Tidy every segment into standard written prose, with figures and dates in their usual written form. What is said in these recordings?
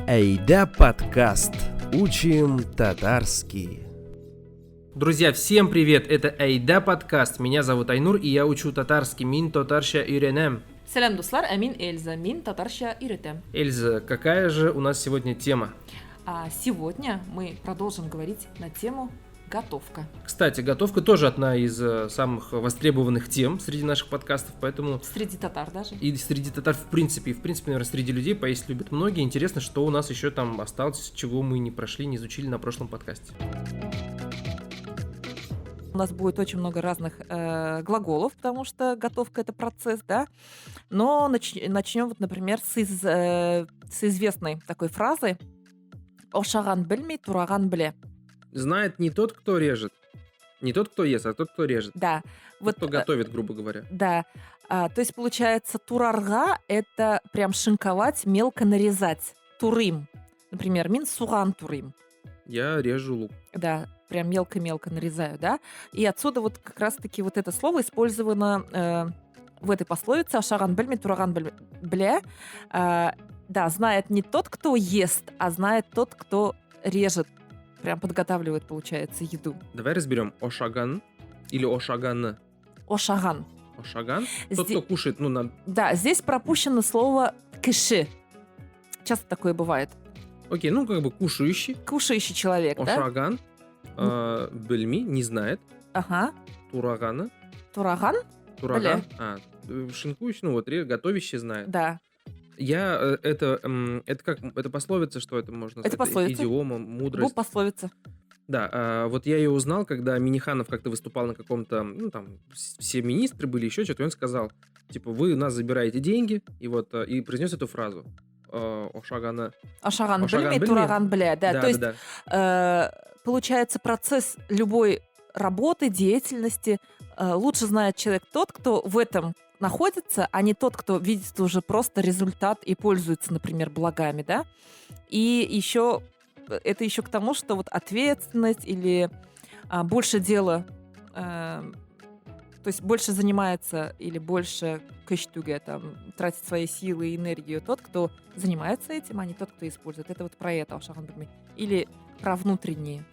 Айда подкаст. Учим татарский. Друзья, всем привет! Это Айда подкаст. Меня зовут Айнур, и я учу татарский. Мин татарша үйренем. Сәлем, дуслар, Амин Эльза, мин татарша үйретем. Эльза, какая же у нас сегодня тема? Сегодня мы продолжим говорить на тему готовка. Кстати, готовка тоже одна из самых востребованных тем среди наших подкастов, поэтому... Среди татар даже. И среди татар в принципе, наверное, среди людей поесть любят многие. Интересно, что у нас еще там осталось, чего мы не прошли, не изучили на прошлом подкасте. У нас будет очень много разных глаголов, потому что готовка — это процесс, да? Но начнем, вот, например, с известной такой фразы «Ошаган бельми, тураган бле». Знает не тот, кто режет, не тот, кто ест, а тот, кто режет. Да. Тот, Вот, кто готовит, грубо говоря. Да. То есть, получается, турарга — это прям шинковать, мелко нарезать. Турим. Например, мин суган турим. Я режу лук. Да, прям мелко-мелко нарезаю, да. И отсюда вот как раз-таки вот это слово использовано в этой пословице «Ашаган бельми, тураган бле». Да, знает не тот, кто ест, а знает тот, кто режет. Прям подготавливает, получается, еду. Давай разберем ошаган или ошаган. Ошаган. Ошаган? Тот, кто кушает, Да, здесь пропущено слово «кыши». Часто такое бывает. Окей, как бы кушающий. Кушающий человек, да? Ошаган. Бельми не знает. Ага. Турагана. Тураган? Тураган. Шинкующий, готовящий знает. Да. Это пословица, что это можно сказать? Это пословица. Идиома, мудрость. Пословица. Да, вот я ее узнал, когда Миниханов как-то выступал на каком-то, все министры были, еще что-то, и он сказал, типа, вы у нас забираете деньги, и произнес эту фразу. Ошаган бельми, тураган бле. Да, то есть, получается, процесс любой работы, деятельности лучше знает человек тот, кто в этом находится, а не тот, кто видит уже просто результат и пользуется, например, благами, да. И еще это еще к тому, что вот ответственность или больше дела, то есть больше занимается или больше кэштуге, тратит свои силы и энергию тот, кто занимается этим, а не тот, кто использует. Это вот про это Ошаган бельми. Или про внутренние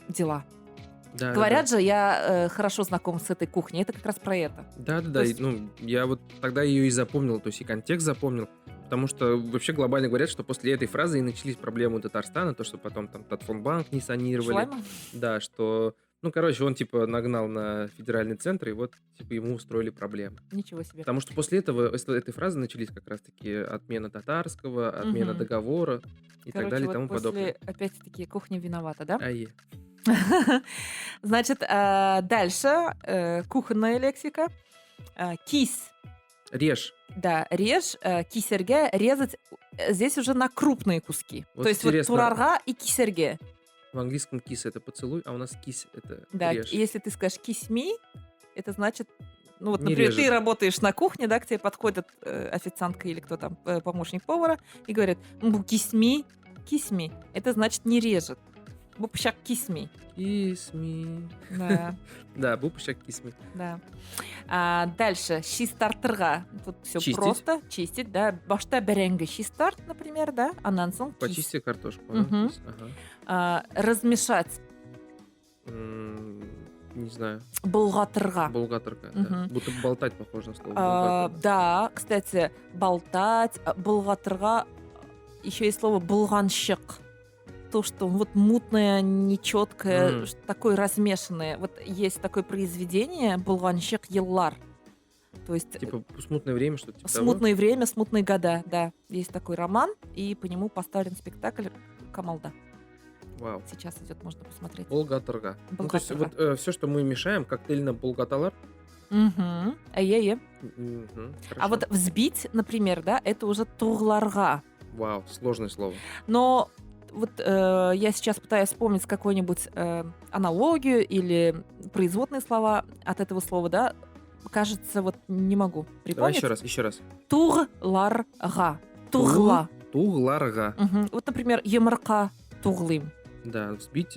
дела. Да, Говорят же, я хорошо знаком с этой кухней. Это как раз про это. Да. есть... Я вот тогда ее и запомнил, то есть и контекст запомнил. Потому что вообще глобально говорят, что после этой фразы и начались проблемы у Татарстана, то, что потом там Татфонбанк не санировали. Шлайма? Да, что... он нагнал на федеральный центр, и ему устроили проблемы. Ничего себе. Потому что после этой фразы начались как раз-таки отмена татарского, отмена договора и так далее и тому подобное. Опять-таки, кухня виновата, да? Значит, дальше кухонная лексика. Кис. Режь. Да, режь. Кисерге резать здесь уже на крупные куски. Вот то есть интересно. турарга и кисерге. В английском кис это поцелуй, а у нас кис это да, режь. Если ты скажешь кисми, это значит, не например, режет. Ты работаешь на кухне, да, к тебе подходит официантка или кто там, помощник повара, и говорят, кисми. Это значит не режет. Бупщак кисми. Кисми. Да. Да, бупщак кисми. Да. Дальше. Шистартырга. Тут все Чистить. просто. Чистить, да. Башта беренге шистарт, например, да. Анансон кис. Почисти картошку. Мгм. Размешать. Не знаю. Булгатырга. Булгатырка. Да. Мгм. Будто болтать похоже на слово. Булгатырга. Да, кстати, болтать. Булгатырга. Еще есть слово булганщик. То, что мутное, нечеткое, такое размешанное. Вот есть такое произведение «Булганщик Еллар». То есть... Типа смутное время, что-то типа Смутное время, смутные года, да. Есть такой роман, и по нему поставлен спектакль «Камалда». Вау. Сейчас идет, можно посмотреть. Булгатырга. То есть Булгатырга. все, что мы мешаем, коктейльно булгаталар. Угу. А вот взбить, например, да, это уже тугларга. Вау, сложное слово. Но вот я сейчас пытаюсь вспомнить какую-нибудь аналогию или производные слова от этого слова, да. Кажется, не могу припомнить. Давай еще раз. Тугларга. Тугла. Тугларга. Угу. Вот, например, емырка туглым. Да, взбить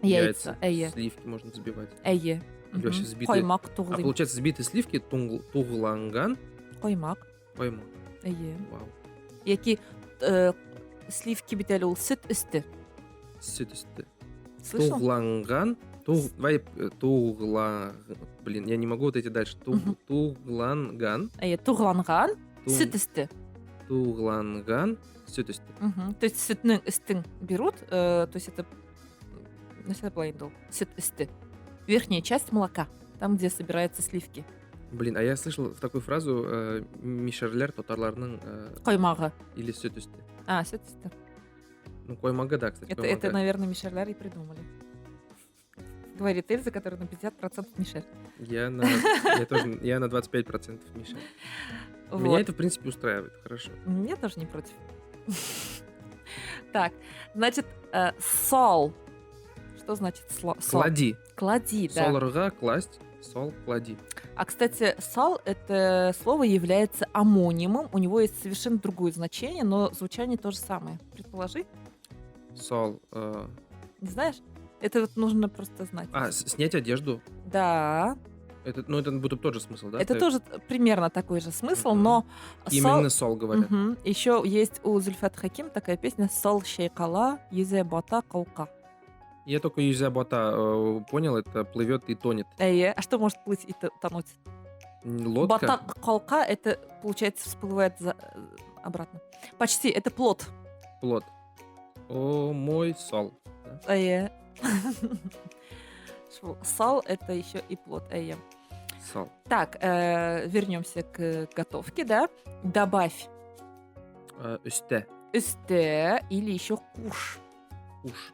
Яйца. сливки можно взбивать. Или вообще взбитые. Коймак А туглым. получается, взбитые сливки тугланган. Коймак. Коймак. Вау. Вау. Які сливки бит ул сүт үсті. Süt üstü. Слышал? Туғланған. Давай Блин, я не могу вот эти дальше. Мгм. Туғланған. Туғланған Ту- сүт үсті. Туғланған süt üstü. Мгм. То есть сүтнің үстін берут, то есть это сүт үсті. Верхняя часть молока, там, где собираются сливки. Блин, а я слышал в такую фразу мишерлер татарларның Қоймағы. или süt üstü. Сүт үсті. Ну, коймага, да, кстати. Это, коймага. наверное, мишерлер и придумали. Говорит Эльза, которая на 50% мишель. Я на 25% Мишель. Вот. Меня это, в принципе, устраивает. Хорошо. Я тоже не против. Так, значит, сол. Что значит сол? Клади. Клади, да. Солырға класть, сол клади. А, кстати, сол — это слово является амонимом. У него есть совершенно другое значение, но звучание то же самое. Предположи. Сол. Не знаешь? Это вот нужно просто знать. Снять одежду. Да. Это будто тот же смысл, да? Это тоже примерно такой же смысл, Мгм. но Именно сол говорят. Еще есть у Зульфат Хаким такая песня «Сол шейкала, езе бата каука». Я только юзя бота понял, это плывет и тонет. А что может плыть и тонуть? Лодка. Бата каука — это, получается, всплывает обратно. Почти, это плод. Плод. О, мой сол. Да? Сол — это еще и плод. Сол. Так, вернемся к готовке, да? Добавь Üste. үсте или еще куш. Куш.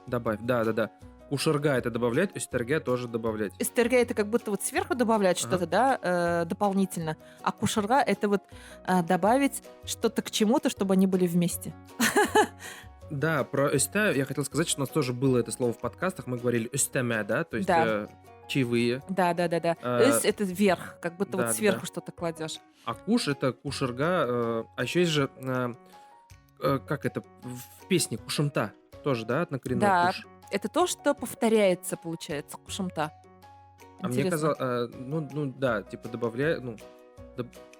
Добавь. Да. Кушерга это добавлять, üsterге тоже добавлять. Эстерге — это как будто вот сверху добавлять Ага. что-то, да, дополнительно. А кушерга — это вот добавить что-то к чему-то, чтобы они были вместе. Да, про üste я хотел сказать, что у нас тоже было это слово в подкастах. Мы говорили üsteme, да, то есть Да. чаевые. Да. Эс — это вверх, как будто да, вот сверху да. что-то кладешь. А куш это кушерга. А еще есть же, как это, в песне кушамта тоже, да, однокоренное Да. куш. Это то, что повторяется, получается, кушамта. А мне Интересно. казалось, да, типа добавляю,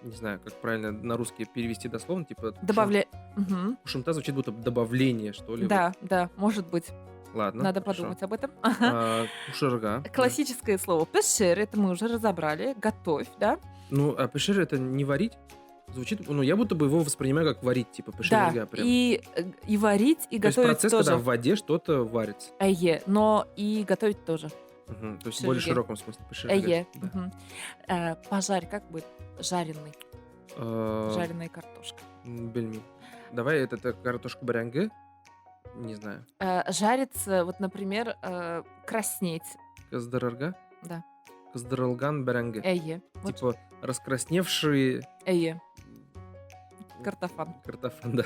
не знаю, как правильно на русский перевести дословно, типа Добавляй. Мгм. кушамта звучит будто добавление, что ли. Да, может быть. Вот. Ладно. Надо хорошо. подумать об этом. Кушерга. Классическое слово пешер, это мы уже разобрали. Готовь, да? Ну, а пешер это не варить? Звучит, я будто бы его воспринимаю как варить, типа пешерга Да, прям. и варить, и То есть готовить процесс, тоже. когда в воде что-то варится. Но и готовить тоже. Мгм. То есть в Пешерге. более широком смысле пешерга. Да. Мгм. Пожарь, как будет? Жареный. Э, Жареная картошка. Бельми. Давай это картошка барянге. Не знаю. Жарится, вот, например, краснеть. Каздарарга? Да. Каздаралган барянге. Вот. Типа раскрасневшие Картофан. картофан, да.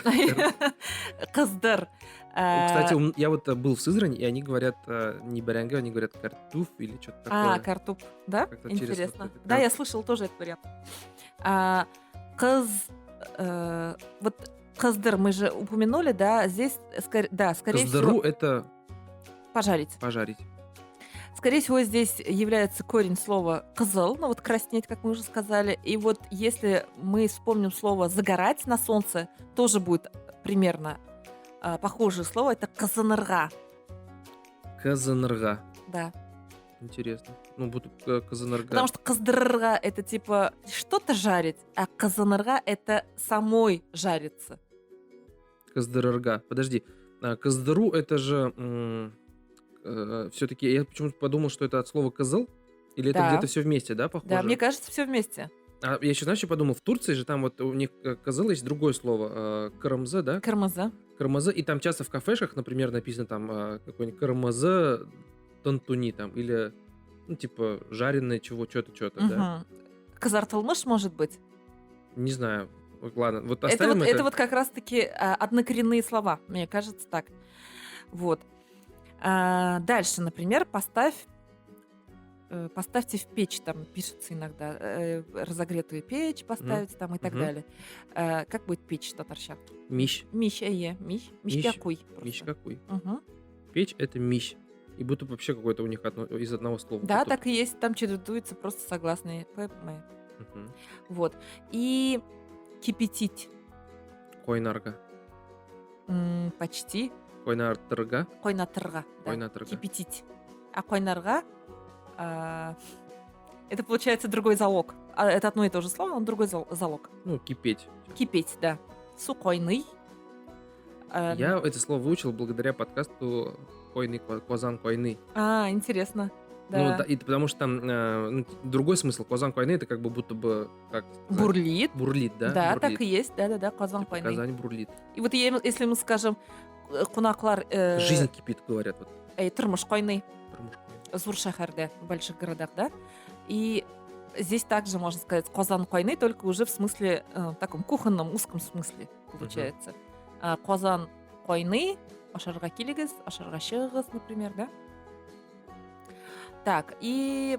Каздар. Кстати, я вот был в Сызрани, и они говорят не барянге, они говорят картуф или что-то такое. Картуп, да? Как-то через Интересно. вот это Да, я слышала тоже этот вариант. Вот каздар мы же упомянули, да, здесь, скорее Каздару всего, это пожарить. пожарить. Скорее всего, здесь является корень слова «кызыл», ну вот краснеть, как мы уже сказали. И вот если мы вспомним слово «загорать на солнце», тоже будет примерно похожее слово. Это «казанырга». Казанырга. Да. Интересно. Будто казанырга. Потому что «каздырга» — это типа что-то жарить, а «казанырга» — это самой жариться. Каздарырга. Подожди. Каздару это же все-таки я почему-то подумал, что это от слова козыл. Или это Да. где-то все вместе, да, похоже? Да, мне кажется, все вместе. А я еще, знаешь, что подумал? В Турции же там вот у них козыл есть другое слово. Кырмызы, да? Кырмызы. Кырмызы. И там часто в кафешах, например, написано там какой-нибудь кырмызы тантуни там. Или, типа, жареное что-то, да? Казартылмыш, может быть? Не знаю. Ладно, вот Это оставим вот, это. это вот как раз-таки однокоренные слова, мне кажется, так. Вот. Дальше, например, поставьте в печь, там пишется иногда, разогретую печь поставить там и так Мгм. далее. Как будет печь татарча? Мищ. Мищ какой? Мищ какой? Угу. Печь это мищ. И будто бы вообще какое-то у них из одного слова. Да, Тут- так и есть, там чередуются просто согласные. Мгм. Вот. И кипятить. Койнарга. Почти. Койнартырга. Койнатырга. Да. Койнатырга. Кипятить. А койнарга это получается другой залог. Это одно и то же слово, но другой залог. Ну, кипеть. Кипеть, да. Сукойный. Я это слово выучил благодаря подкасту «Койный козан койны». Интересно. Ну, Да. да, и потому что там другой смысл. Козан койны — это как бы будто бы... Как сказать? Бурлит. Бурлит, да? Да, Бурлит. так и есть. Да, козан Типа койный. Казань бурлит. И вот если мы скажем кунаклар... Жизнь кипит, говорят. Вот. Тырмыш койный. Тырмыш койны. Зур шахарда, в больших городах, да? И здесь также можно сказать козан койны, только уже в смысле, таком кухонном, узком смысле получается. Козан койны, ашарға келігіз, ашарға шығығыз, например, да? Так, и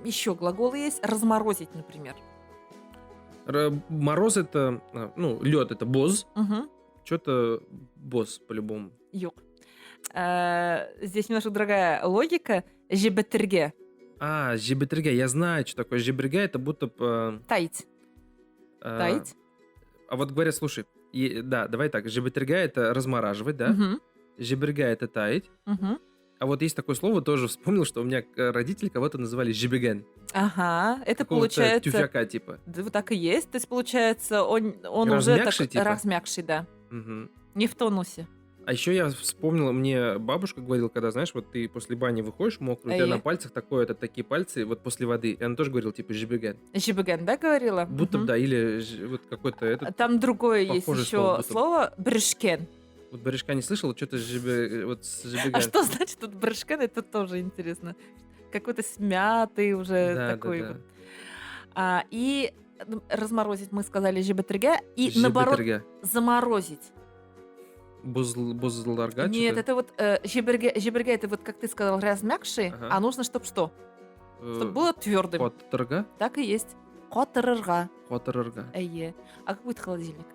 еще глаголы есть. Разморозить, например. Мороз — это... Ну, лед — это боз. Угу. Что-то боз по-любому. Юг. Здесь немножко другая логика. Жебетірге. Жебетірге. Я знаю, что такое жебетірге. Это будто... Таить. Таить. А вот говорят, слушай, да, давай так. Жебетірге — это размораживать, да? Угу. Жеберге — это таять. Угу. А вот есть такое слово, тоже вспомнил, что у меня родители кого-то называли жебеген. Ага, это Какого-то получается... тюфяка типа. Да, вот так и есть. То есть, получается, он уже Размягший, так типа? размягший, да. Угу. Не в тонусе. А еще я вспомнил, мне бабушка говорила, когда, знаешь, вот ты после бани выходишь мокрый, у тебя на пальцах такие пальцы, вот после воды. И она тоже говорила, типа, жебеген. Жебеген, да, говорила? Будто бы, да, или вот какой-то этот... Там другое есть похожее еще слово, слово брышкен. Вот барышка не слышал, что-то вот с жебеген. А что значит тут брышкен? Это тоже интересно. Какой-то смятый уже Да, такой да, вот. да. И разморозить мы сказали жебетірге, и наоборот Жебетірге. заморозить. Бозларга? Нет, это вот жеберге, это вот, как ты сказал, размягший, Ага. а нужно, чтобы что? Чтобы было твердым. Коттырга? Так и есть. Котырырга. Коттырырга. А как будет холодильник?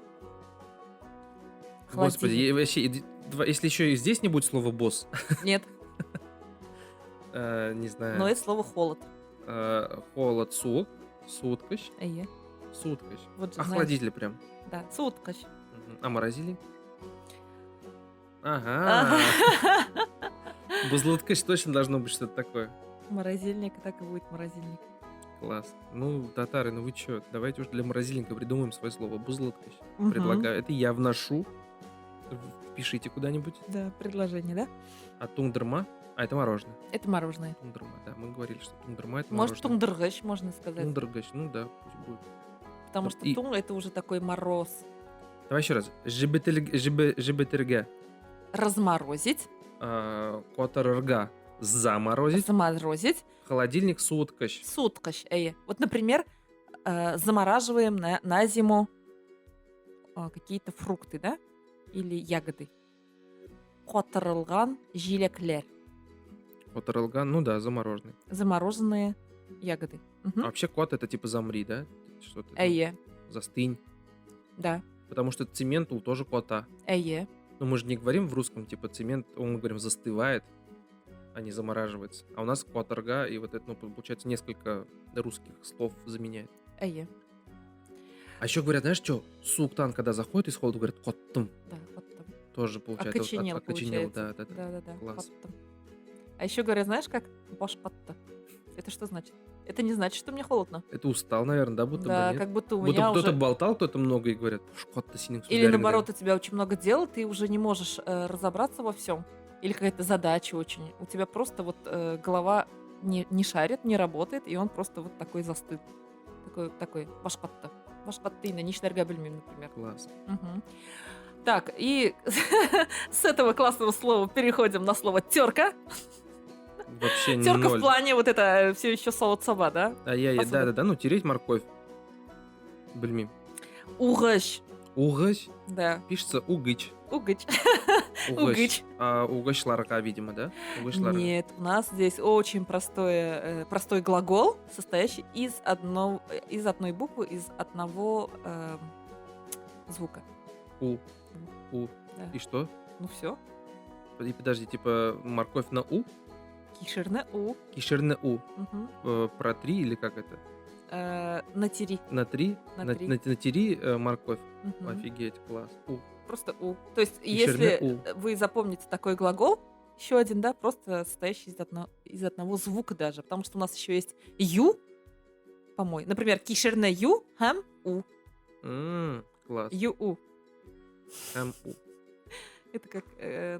Господи, вообще, если еще и здесь не будет слова босс, Нет, не знаю. но есть слово холод. Холод, суок, суткаш, Эйе. суткаш. Вот же, А знаешь. холодили прям. Да, суткач. Мгм. А морозили? Ага. Бузлуткаш точно должно быть что-то такое. Морозильник, так и будет морозильник. Класс. Ну, татары, ну вы чё? Давайте уж для морозильника придумаем свое слово. Бузлуткаш. Мгм. Предлагаю. Это я вношу. Пишите куда-нибудь. Да, предложение, да? А тундерма? А, это мороженое. Это мороженое. Тундерма, да. Мы говорили, что тундерма — это Может, мороженое. тундыргыч, можно сказать. Тундергач, ну да, пусть будет. Потому Вот что и- тун это уже такой мороз. Давай еще раз. Жебетырге. Разморозить, Котырырга. Заморозить. заморозить, Холодильник суткаш. суткач. Вот, например, замораживаем на зиму какие-то фрукты, да? Или ягоды. Котырылган жилеклер. Котырылган, ну да, замороженный. Замороженные ягоды. А вообще кот — это типа замри, да? Что-то там, Эйе, застынь. да. Потому что цемент тоже кота. Эйе. Но мы же не говорим в русском, типа цемент, мы говорим застывает, а не замораживается. А у нас котырга, и вот это, ну, получается, несколько русских слов заменяет. Эйе. А еще говорят, знаешь что, суктан, когда заходит из холода, говорят коттым. Да, вот там. Тоже получается. Окоченел, Окоченел, получается. да. Да. Класс. коттым. А еще говорят, знаешь как? Башкатта. Это что значит? Это не значит, что мне холодно. Это устал, наверное, да, будто Да, бы, нет? как будто у Будто меня кто-то уже... болтал, кто-то много и говорят, котта синих Или наоборот, у тебя очень много дел, ты уже не можешь разобраться во всем. Или какая-то задача очень. У тебя просто вот голова не шарит, не работает, и он просто вот такой застыт. Такой башкатта. Башкаттыйна, нишлерга білмейм, например. Класс. Мгм. Так, и с этого классного слова переходим на слово терка. Вообще Терка в ноль. плане вот это все еще соот-саба, да? Посуда. Да, ну тереть морковь. Бельми. Угощ. Угощ. Да. Пишется угыч. Угыч. Угощ. А угощларка, видимо, да? Угощларка. Нет, у нас здесь очень простой глагол, состоящий из одной буквы, из одного звука. У. Да. И что? Ну все. И подожди, типа морковь на у? Кишерне у. Кишерне у. Мгм. Про 3 или как это? Натери. На 3? На три. Натери морковь. Мгм. Офигеть, класс. У. просто у. То есть, Кишерне если вы запомните такой глагол, еще один, да, просто состоящий из одного звука даже, потому что у нас еще есть ю, по-моему. Например, кишерне ю, хэм у. Класс. Ю-у. М-у. Это как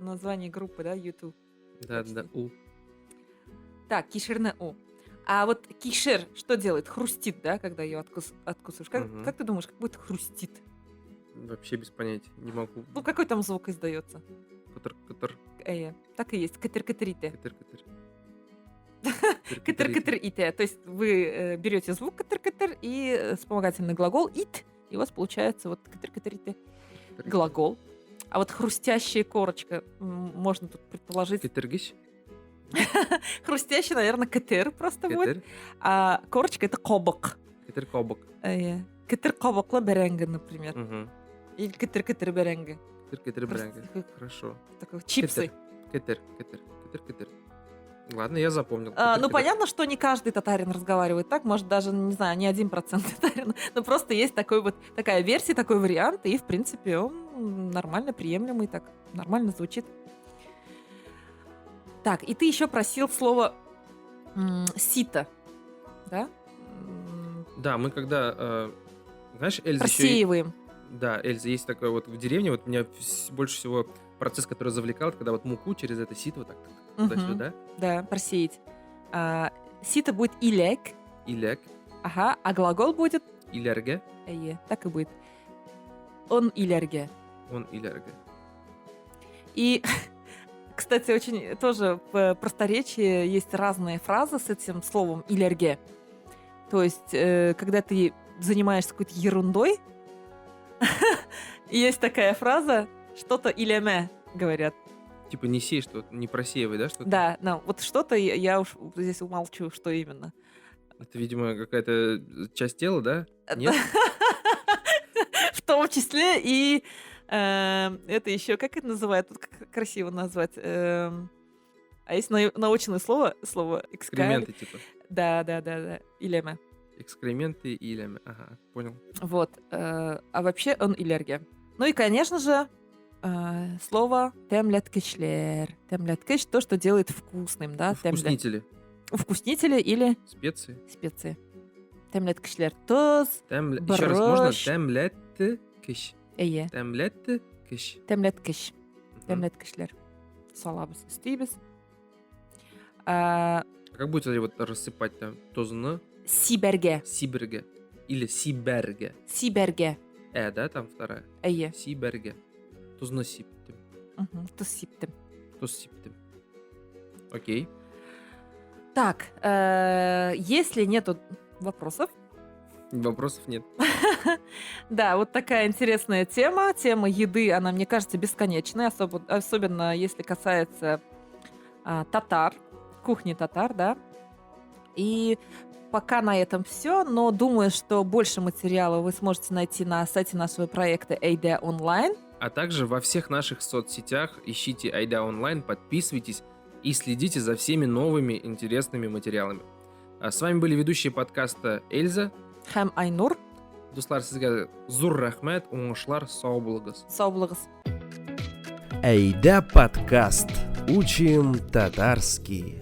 название группы, да, YouTube. Да, у. Так, кишерне у. А вот кишер что делает? Хрустит, да, когда ее откусываешь. Как ты думаешь, как будет хрустит? Вообще без понятия. Не могу. Ну, какой там звук издается? Катер. Так и есть. Катер-катерите. Катер. Катер-катер-ите. То есть вы берете звук катер-катер и вспомогательный глагол ит, и у вас получается вот катер-катерите глагол. А вот хрустящая корочка, можно тут предположить... Катергиш? Хрустящий, наверное, катер просто будет. А корочка — это кобок. Катер-кобок. Катер-кобоклы беренге, например. Или катер-катер беренге. Катер беренге. Хорошо. Такой чипсы. Катер. Ладно, я запомнил. Ну, понятно, что не каждый татарин разговаривает так. Может, даже, не знаю, не 1% татарин. Но просто есть такая версия, такой вариант. И, в принципе, он нормально приемлемый, так нормально звучит. Так, и ты еще просил слово сито, да? Да, мы когда, знаешь, Эльза просеиваем. Да, Эльза, есть такое вот в деревне, вот меня больше всего процесс, который завлекал, это когда вот муку через это сито вот так туда-сюда. Да, просеять. Сито будет илек. Илек. Ага, а глагол будет? Илерге. Так и будет. Он илерге. И... Кстати, очень тоже в просторечии есть разные фразы с этим словом «илерге». То есть, когда ты занимаешься какой-то ерундой, есть такая фраза «что-то илеме», говорят. Типа не сей что-то, не просеивай, да, что-то? Да, вот что-то я уж здесь умолчу, что именно. Это, видимо, какая-то часть тела, да? Нет? В том числе и... это еще, как это называют? Тут красиво назвать. А есть научное слово экскременты, типа. Да. Илеме. Экскременты и илеме. Ага, понял. Вот. А вообще он илерге. Ну и, конечно же, слово темляткишлер. Темляткиш — то, что делает вкусным, да? Вкуснители. Вкуснители или... Специи. Темляткишлер. Тоз, Еще раз можно? Темляткиш. Темляткиш. Темляткишлер. Салабыз істейбіз. Как будете вот рассыпать там? Тозны? Сиберге. Или сиберге. Да, там вторая? Ие. Сиберге. Тозны сиптим. Тоз сиптим. Окей. Так, если нету вопросов. Вопросов нет. Да, вот такая интересная тема. Тема еды, она, мне кажется, бесконечная, особенно если касается татар, кухни татар, да. И пока на этом все, но думаю, что больше материала вы сможете найти на сайте нашего проекта Айда Онлайн. А также во всех наших соцсетях ищите Айда Онлайн, подписывайтесь и следите за всеми новыми интересными материалами. А с вами были ведущие подкаста Эльза, Хэм Айнур. Дуслар, сізге зур рахмет, оңышлар, сау болыңыз. Сау болыңыз. Айда подкаст. Учим татарский.